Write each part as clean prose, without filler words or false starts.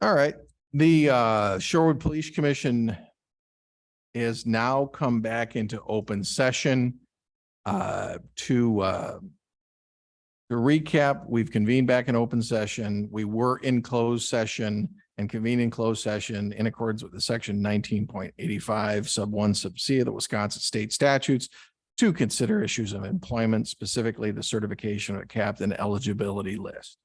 All right. The Shorewood Police Commission is now come back into open session. To recap, we've convened back in open session. We were in closed session and convened in closed session in accordance with the section 19.85 sub 1 sub C of the Wisconsin state statutes to consider issues of employment, specifically the certification of a captain eligibility list.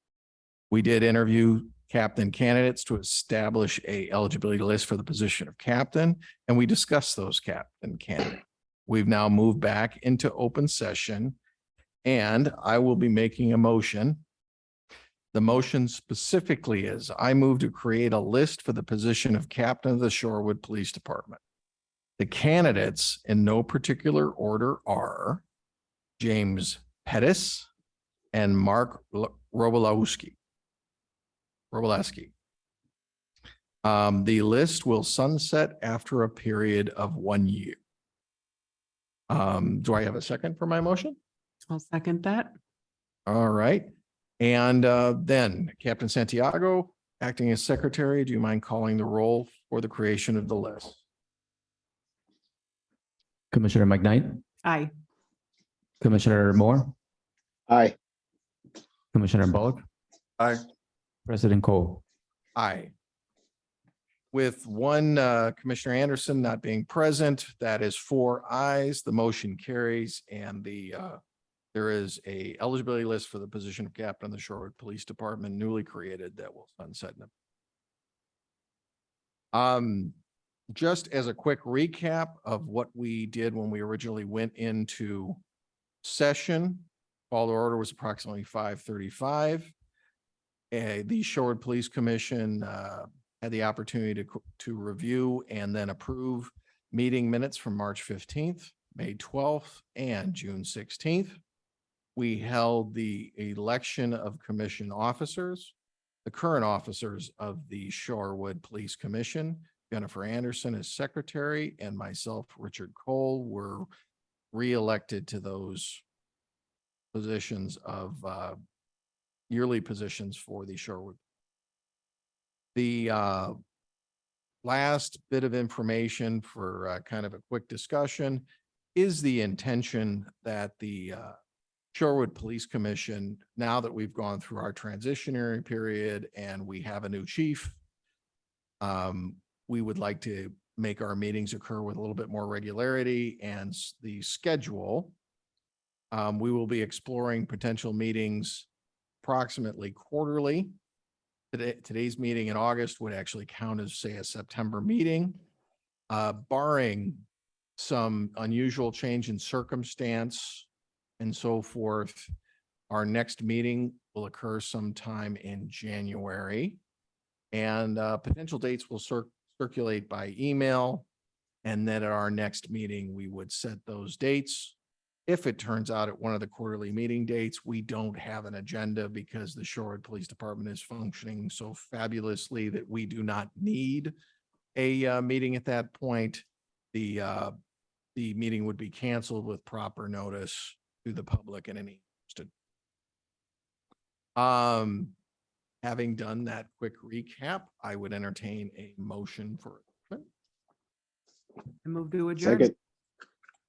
We did interview captain candidates to establish a eligibility list for the position of captain, and we discussed those captain candidates. We've now moved back into open session, and I will be making a motion. The motion specifically is I move to create a list for the position of captain of the Shorewood Police Department. The candidates in no particular order are James Pettis and Mark Robolowski. The list will sunset after a period of 1 year. Do I have a second for my motion? I'll second that. All right. And then Captain Santiago, acting as secretary, do you mind calling the roll for the creation of the list? Commissioner McKnight, Aye. Commissioner Moore, Aye. Commissioner Bullock, Aye. President Cole. Aye. With one Commissioner Anderson not being present, that is 4 ayes. The motion carries, and there is a eligibility list for the position of captain of the Shorewood Police Department newly created that will sunset. Just as a quick recap of what we did when we originally went into session, call to order was approximately 5:35. The Shorewood Police Commission had the opportunity to review and then approve meeting minutes from March 15th, May 12th, and June 16th. We held the election of commission officers, the current officers of the Shorewood Police Commission. Jennifer Anderson as secretary, and myself, Richard Cole, were re-elected to those positions of yearly positions for the Shorewood. The last bit of information for kind of a quick discussion is the intention that the Shorewood Police Commission, now that we've gone through our transitionary period and we have a new chief, we would like to make our meetings occur with a little bit more regularity and the schedule. We will be exploring potential meetings approximately quarterly. Today's meeting in August would actually count as, say, a September meeting, barring some unusual change in circumstance and so forth. Our next meeting will occur sometime in January, and potential dates will circulate by email. And then at our next meeting, we would set those dates. If it turns out at one of the quarterly meeting dates, we don't have an agenda because the Shorewood Police Department is functioning so fabulously that we do not need a meeting at that point, the meeting would be canceled with proper notice to the public and any interested. Having done that quick recap, I would entertain a motion for it. I move to adjourn. Second.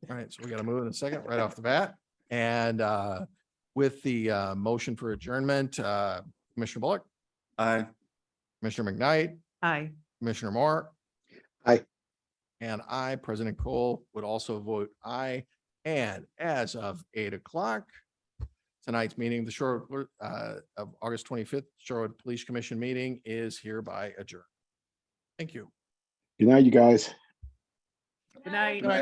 All right, so we got to move in a second right off the bat. And with the motion for adjournment, Commissioner Bullock. Aye. Commissioner McKnight, Aye. Commissioner Moore. Aye. And I, President Cole, would also vote aye. And as of 8 o'clock, tonight's meeting, the Shorewood of August 25th, Shorewood Police Commission meeting is hereby adjourned. Thank you. Good night, you guys. Good night. Good night.